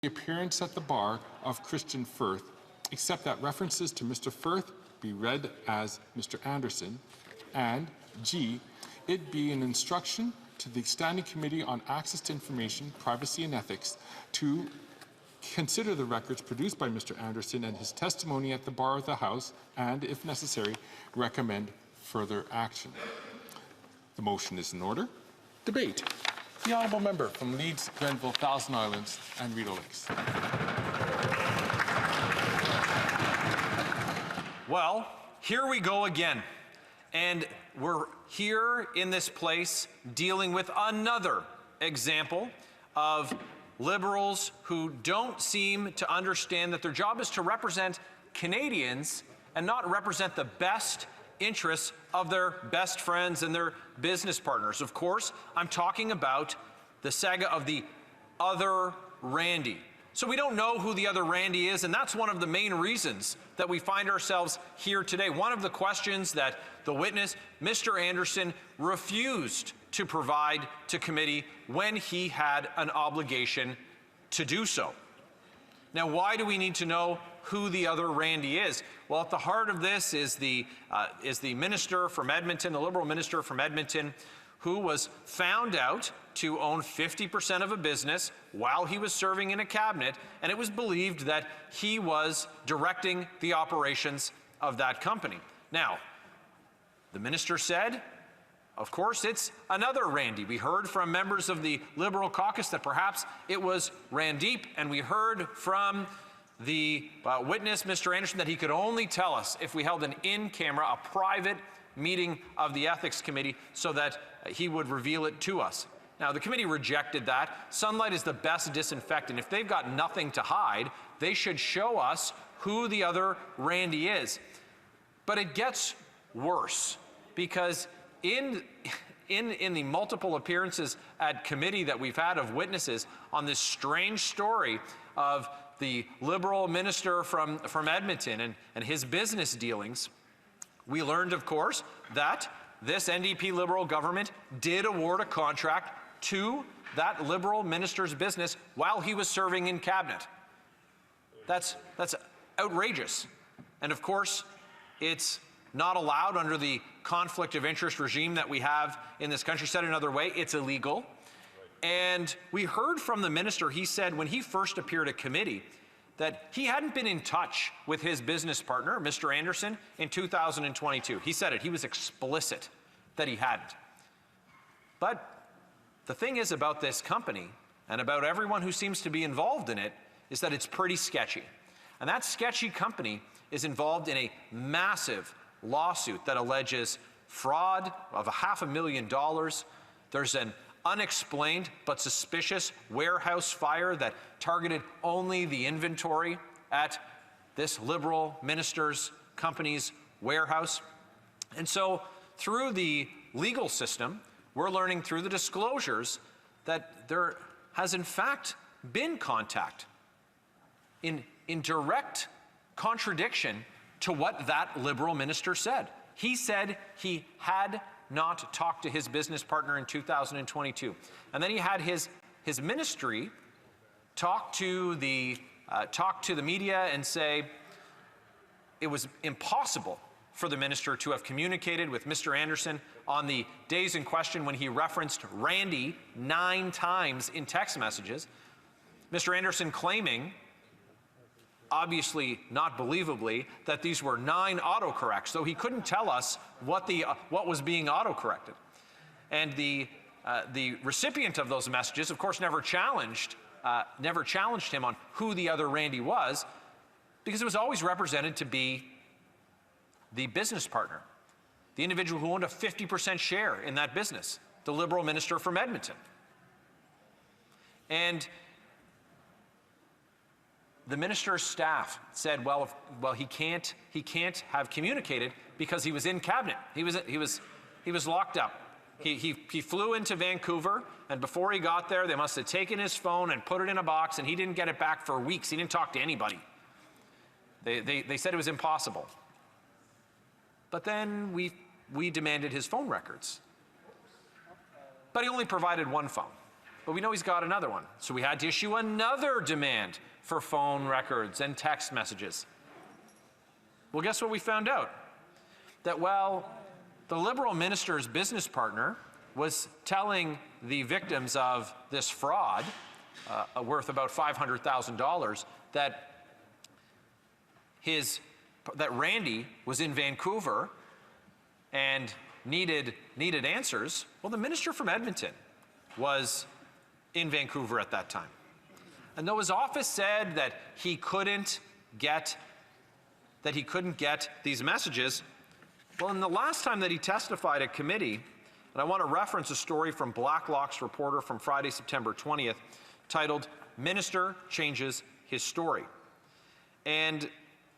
the appearance at the bar of Christian Firth, except that references to Mr. Firth be read as Mr. Anderson, and G, it be an instruction to the Standing Committee on Access to Information, Privacy and Ethics to consider the records produced by Mr. Anderson and his testimony at the bar of the House and, if necessary, recommend further action. The motion is in order. Debate. The honourable member from Leeds, Grenville, Thousand Islands and Rideau Lakes. Well, here we go again. And we're here in this place dealing with another example of Liberals who don't seem to understand that their job is to represent Canadians and not represent the best interests of their best friends and their business partners. Of course, I'm talking about the saga of the other Randy. So we don't know who the other Randy is, and that's one of the main reasons that we find ourselves here today. One of the questions that the witness, Mr. Anderson, refused to provide to committee when he had an obligation to do so. Now, why do we need to know who the other Randy is? Well, at the heart of this is the minister from Edmonton, the Liberal minister from Edmonton, who was found out to own 50% of a business while he was serving in a cabinet, and it was believed that he was directing the operations of that company. Now, the minister said, of course, it's another Randy. We heard from members of the Liberal caucus that perhaps it was Randeep, and we heard from the witness, Mr. Anderson, that he could only tell us if we held an in-camera, a private meeting of the Ethics Committee so that he would reveal it to us. Now, the committee rejected that. Sunlight is the best disinfectant. If they've got nothing to hide, they should show us who the other Randy is. But it gets worse, because in the multiple appearances at committee that we've had of witnesses on this strange story of the Liberal minister from Edmonton and his business dealings, we learned, of course, that this NDP Liberal government did award a contract to that Liberal minister's business while he was serving in cabinet. That's outrageous. And of course, it's not allowed under the conflict of interest regime that we have in this country. Said another way, it's illegal. And we heard from the minister, he said when he first appeared at committee that he hadn't been in touch with his business partner, Mr. Anderson, in 2022. He said it, he was explicit that he hadn't. But the thing is about this company and about everyone who seems to be involved in it is that it's pretty sketchy. And that sketchy company is involved in a massive lawsuit that alleges fraud of $500,000. There's an unexplained but suspicious warehouse fire that targeted only the inventory at this Liberal minister's company's warehouse. And so through the legal system, we're learning through the disclosures that there has in fact been contact in direct contradiction to what that Liberal minister said. He said he had not talked to his business partner in 2022. And then he had his ministry talk to the media and say it was impossible for the minister to have communicated with Mr. Anderson on the days in question when he referenced Randy 9 times in text messages. Mr. Anderson claiming, obviously not believably, that these were 9 autocorrects, so he couldn't tell us what was being autocorrected. And the recipient of those messages, of course, never challenged him on who the other Randy was, because it was always represented to be the business partner, the individual who owned a 50% share in that business, the Liberal minister from Edmonton. And the minister's staff said, well, he can't have communicated because he was in cabinet. He was locked up. He flew into Vancouver, and before he got there, they must have taken his phone and put it in a box, and he didn't get it back for weeks. He didn't talk to anybody. They said it was impossible. But then we demanded his phone records. But he only provided one phone. but we know he's got another one. So we had to issue another demand for phone records and text messages. Well, guess what we found out? That while the Liberal minister's business partner was telling the victims of this fraud, worth about $500,000, that Randy was in Vancouver and needed answers, well, the minister from Edmonton was in Vancouver at that time. And though his office said that he couldn't get these messages, well, in the last time that he testified at committee, and I want to reference a story from Blacklock's reporter from Friday, September 20th, titled, "Minister Changes His Story." And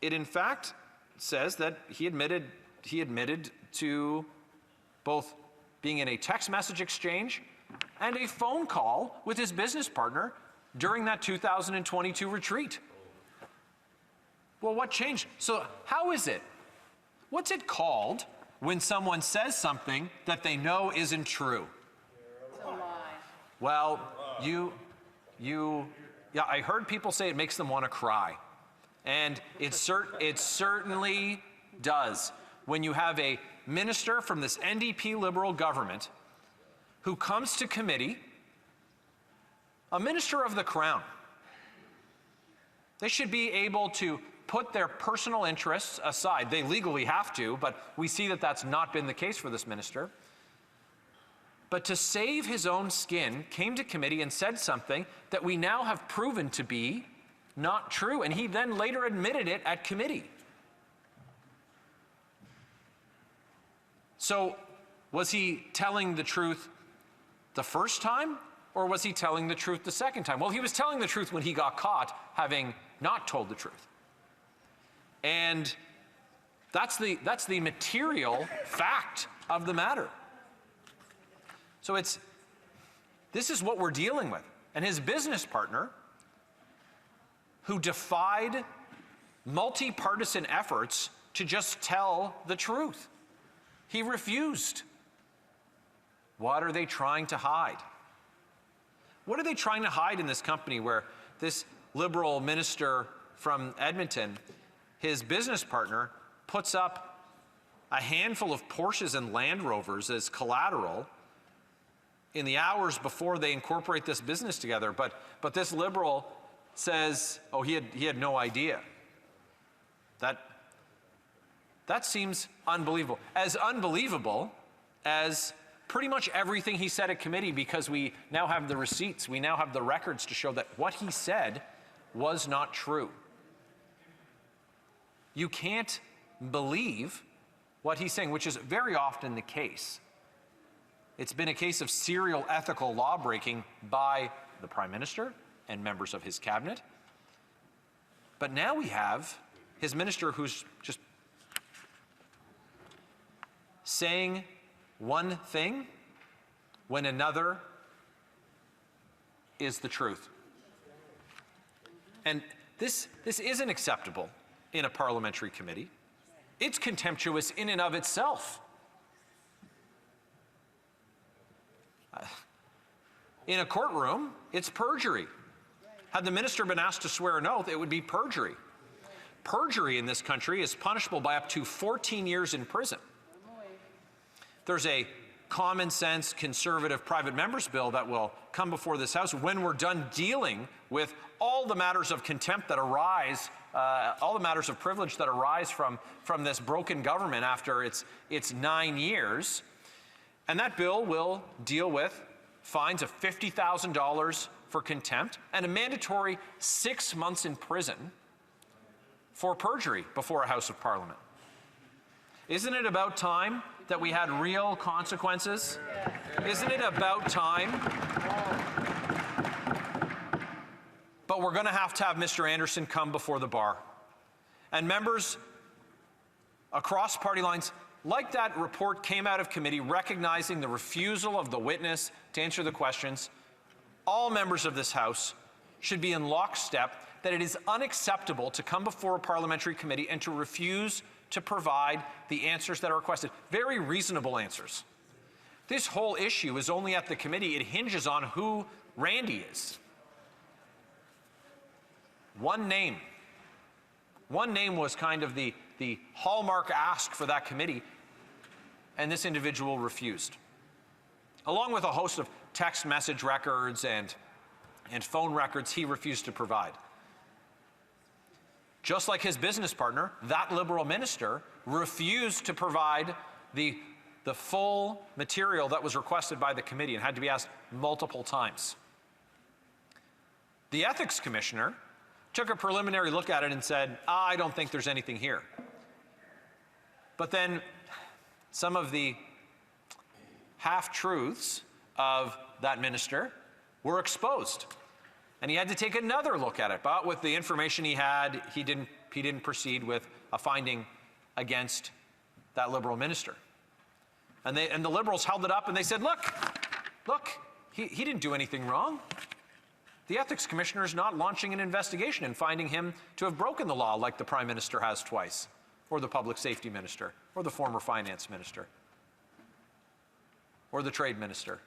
it in fact says that he admitted to both being in a text message exchange and a phone call with his business partner during that 2022 retreat. Well, what changed? So how is it? What's it called when someone says something that they know isn't true? It's a lie. Well, yeah, I heard people say it makes them want to cry. And it certainly does. When you have a minister from this NDP Liberal government who comes to committee, a minister of the Crown, they should be able to put their personal interests aside. They legally have to, but we see that that's not been the case for this minister. But to save his own skin, came to committee and said something that we now have proven to be not true, and he then later admitted it at committee. So, was he telling the truth the first time, or was he telling the truth the second time? Well, he was telling the truth when he got caught having not told the truth. And that's the material fact of the matter. So this is what we're dealing with. And his business partner, who defied multi-partisan efforts to just tell the truth, he refused. What are they trying to hide? What are they trying to hide in this company where this Liberal minister from Edmonton, his business partner, puts up a handful of Porsches and Land Rovers as collateral in the hours before they incorporate this business together, but this Liberal says, oh, he had no idea. That seems unbelievable. As unbelievable as pretty much everything he said at committee, because we now have the receipts, we now have the records to show that what he said was not true. You can't believe what he's saying, which is very often the case. It's been a case of serial ethical law-breaking by the Prime Minister and members of his cabinet. But now we have his minister who's just saying one thing when another is the truth. And this isn't acceptable in a parliamentary committee. It's contemptuous in and of itself. In a courtroom, it's perjury. Had the minister been asked to swear an oath, it would be perjury. Perjury in this country is punishable by up to 14 years in prison. There's a common sense conservative private members bill that will come before this House when we're done dealing with all the matters of contempt that arise, all the matters of privilege that arise from this broken government after its 9 years. And that bill will deal with fines of $50,000 for contempt and a mandatory 6 months in prison for perjury before a House of Parliament. Isn't it about time that we had real consequences? Isn't it about time? But we're going to have Mr. Anderson come before the bar. And members across party lines, like that report came out of committee recognizing the refusal of the witness to answer the questions, all members of this House should be in lockstep that it is unacceptable to come before a parliamentary committee and to refuse to provide the answers that are requested. Very reasonable answers. This whole issue is only at the committee. It hinges on who Randy is. One name. One name was kind of the hallmark ask for that committee, and this individual refused. Along with a host of text message records and phone records he refused to provide. Just like his business partner, that Liberal minister refused to provide the full material that was requested by the committee and had to be asked multiple times. The ethics commissioner took a preliminary look at it and said, I don't think there's anything here. But then some of the half-truths of that minister were exposed. And he had to take another look at it. But with the information he had, he didn't proceed with a finding against that Liberal minister. And the Liberals held it up and they said, look, he didn't do anything wrong. The ethics commissioner is not launching an investigation and finding him to have broken the law like the Prime Minister has twice, or the Public Safety Minister, or the former Finance Minister, or the Trade Minister,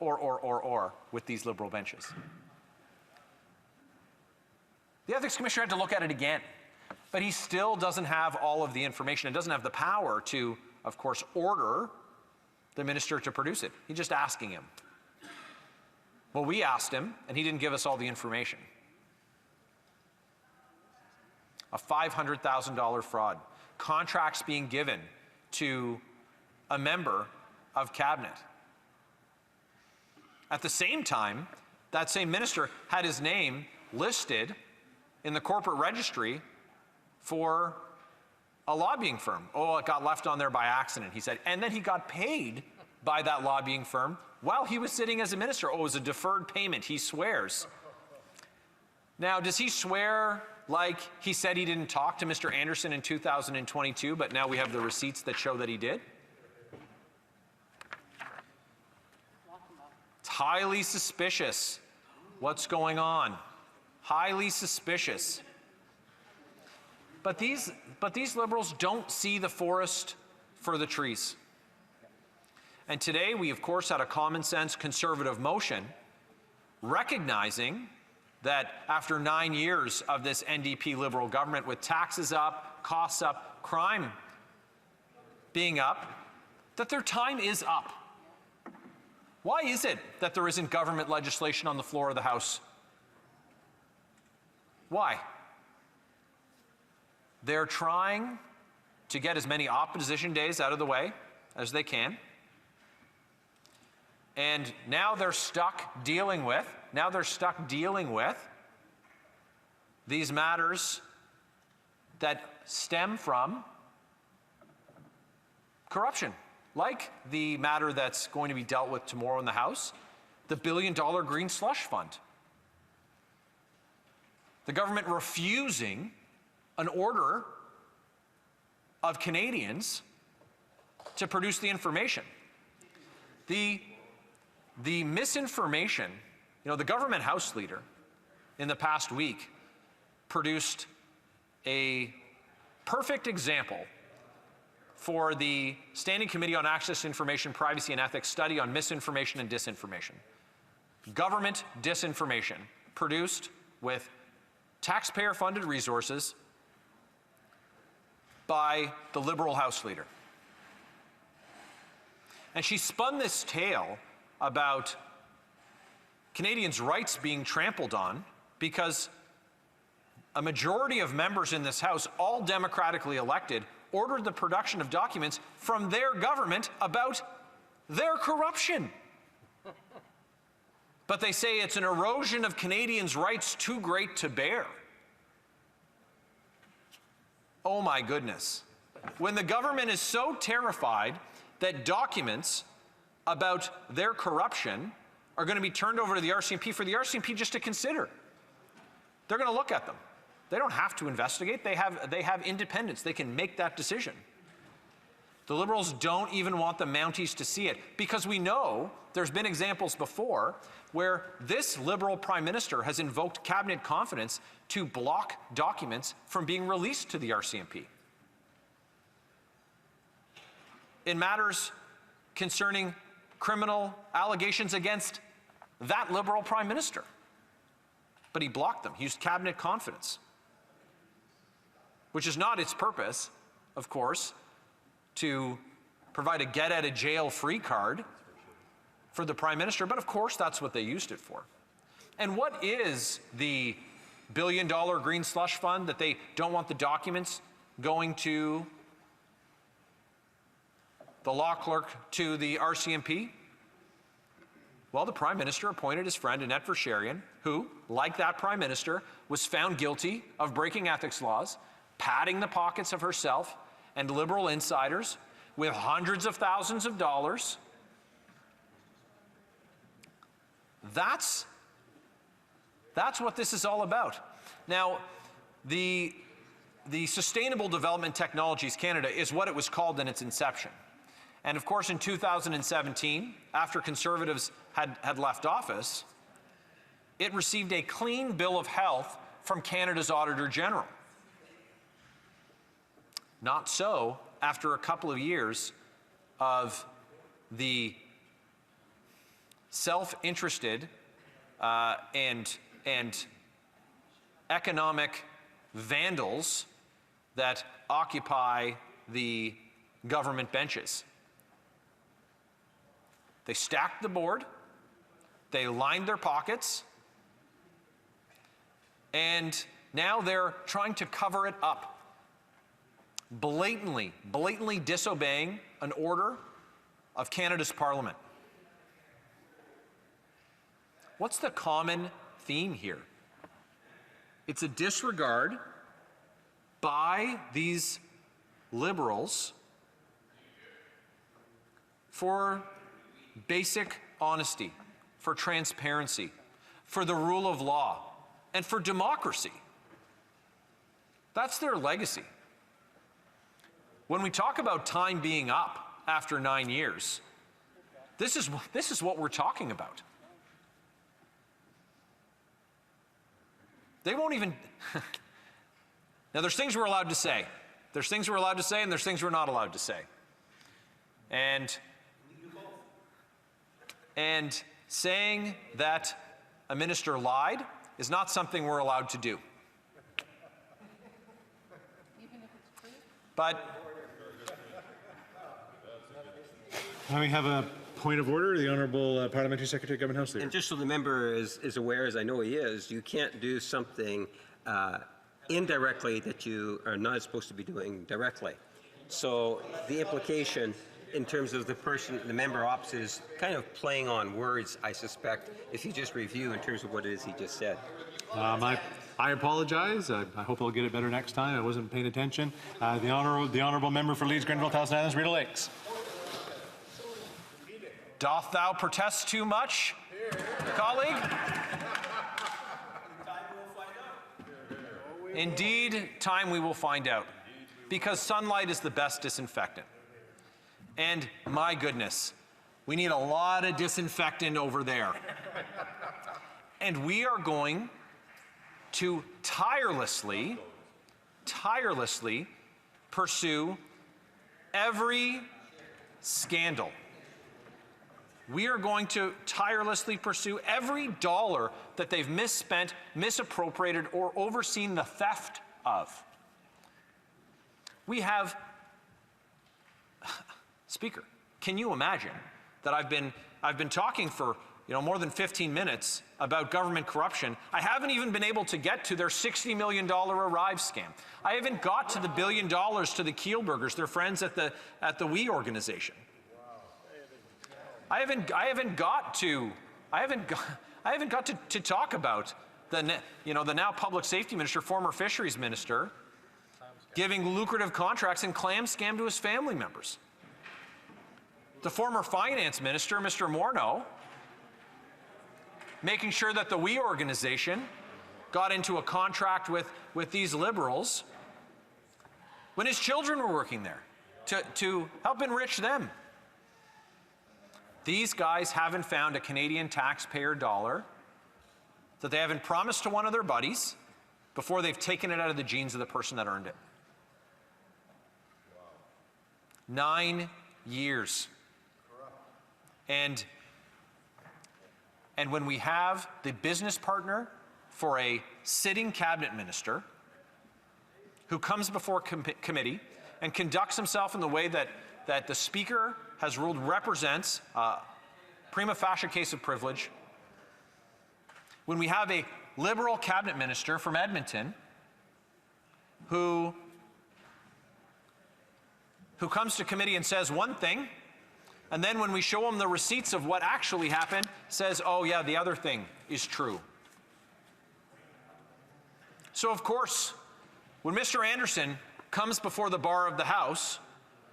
or with these Liberal benches. The ethics commissioner had to look at it again, but he still doesn't have all of the information and doesn't have the power to, of course, order the minister to produce it. He's just asking him. Well, we asked him, and he didn't give us all the information. A $500,000 fraud. Contracts being given to a member of cabinet. At the same time, that same minister had his name listed in the corporate registry for a lobbying firm. Oh, it got left on there by accident, he said. And then he got paid by that lobbying firm while he was sitting as a minister. Oh, it was a deferred payment, he swears. Now, does he swear like he said he didn't talk to Mr. Anderson in 2022, but now we have the receipts that show that he did? It's highly suspicious what's going on. Highly suspicious. But these Liberals don't see the forest for the trees. And today we, of course, had a common sense conservative motion recognizing that after 9 years of this NDP Liberal government with taxes up, costs up, crime being up, that their time is up. Why is it that there isn't government legislation on the floor of the House? Why? They're trying to get as many opposition days out of the way as they can. And now they're stuck dealing with these matters that stem from corruption, like the matter that's going to be dealt with tomorrow in the House, the $1 billion green slush fund. The government refusing an order of Canadians to produce the information. The misinformation, the government House leader in the past week produced a perfect example for the Standing Committee on Access to Information, Privacy and Ethics study on misinformation and disinformation. Government disinformation produced with taxpayer-funded resources by the Liberal House leader. And she spun this tale about Canadians' rights being trampled on because a majority of members in this House, all democratically elected, ordered the production of documents from their government about their corruption. But they say it's an erosion of Canadians' rights too great to bear. Oh my goodness. When the government is so terrified that documents about their corruption are going to be turned over to the RCMP for the RCMP just to consider. They're going to look at them. They don't have to investigate. They have independence. They can make that decision. The Liberals don't even want the Mounties to see it because we know there's been examples before where this Liberal Prime Minister has invoked cabinet confidence to block documents from being released to the RCMP. In matters concerning criminal allegations against that Liberal Prime Minister. But he blocked them. He used cabinet confidence, which is not its purpose, of course, to provide a get-out-of-jail-free card for the Prime Minister, but of course that's what they used it for. And what is the billion-dollar green slush fund that they don't want the documents going to the law clerk, to the RCMP? Well, the Prime Minister appointed his friend Annette Verscherian, who, like that Prime Minister, was found guilty of breaking ethics laws, padding the pockets of herself and Liberal insiders with hundreds of thousands of dollars. That's what this is all about. Now, the Sustainable Development Technologies Canada is what it was called in its inception. And of course, in 2017, after Conservatives had left office, it received a clean bill of health from Canada's Auditor General. Not so after a couple of years of the self-interested and economic vandals that occupy the government benches. They stacked the board, they lined their pockets, and now they're trying to cover it up, blatantly disobeying an order of Canada's Parliament. What's the common theme here? It's a disregard by these Liberals for basic honesty, for transparency, for the rule of law, and for democracy. That's their legacy. When we talk about time being up after 9 years, this is what we're talking about. They won't even... Now, there's things we're allowed to say. There's things we're allowed to say, and there's things we're not allowed to say. And saying that a minister lied is not something we're allowed to do. But now we have a point of order. The Honourable Parliamentary Secretary, Government House Leader. And just so the member is aware, as I know he is, you can't do something indirectly that you are not supposed to be doing directly. So the implication in terms of the member opposite is kind of playing on words, I suspect, if you just review in terms of what it is he just said. I apologize. I hope I'll get it better next time. I wasn't paying attention. The honourable member for Leeds, Grenville, Towson Islands, Rideau Lakes. doth thou protest too much, colleague? Indeed, time we will find out, because sunlight is the best disinfectant. And my goodness, we need a lot of disinfectant over there. And we are going to tirelessly pursue every scandal. We are going to tirelessly pursue every dollar that they've misspent, misappropriated, or overseen the theft of. We have, Speaker, can you imagine that I've been talking for more than 15 minutes about government corruption. I haven't even been able to get to their $60 million Arrive scam. I haven't got to the $1 billion to the Kielburgers, their friends at the We organization. I haven't got to talk about the now public safety minister, former fisheries minister, giving lucrative contracts and clam scam to his family members. The former finance minister, Mr. Morneau, making sure that the We organization got into a contract with these Liberals when his children were working there to help enrich them. These guys haven't found a Canadian taxpayer dollar that they haven't promised to one of their buddies before they've taken it out of the jeans of the person that earned it. 9 years. And and when we have the business partner for a sitting cabinet minister who comes before committee and conducts himself in the way that the Speaker has ruled represents prima facie case of privilege, when we have a Liberal cabinet minister from Edmonton who comes to committee and says one thing, and then when we show him the receipts of what actually happened, says, oh yeah, the other thing is true. So of course, when Mr. Anderson comes before the bar of the House,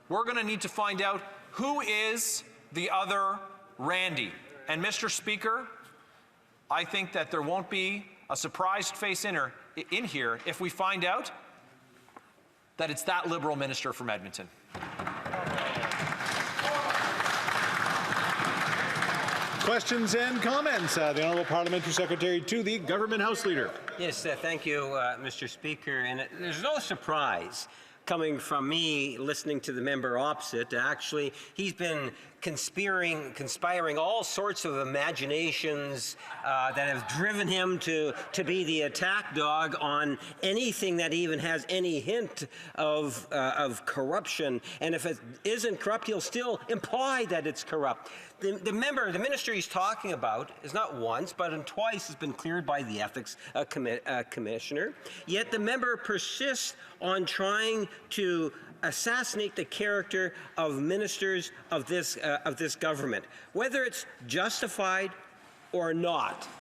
we're going to need to find out who is the other Randy. And Mr. Speaker, I think that there won't be a surprised face in here if we find out that it's that Liberal minister from Edmonton. Questions and comments. The Honourable Parliamentary Secretary to the Government House Leader. Yes, thank you, Mr. Speaker. And there's no surprise coming from me listening to the member opposite. Actually, he's been conspiring all sorts of imaginations that have driven him to be the attack dog on anything that even has any hint of corruption. And if it isn't corrupt, he'll still imply that it's corrupt. The minister he's talking about is not once, but twice has been cleared by the ethics commissioner. Yet the member persists on trying to assassinate the character of ministers of this government. Whether it's justified or not,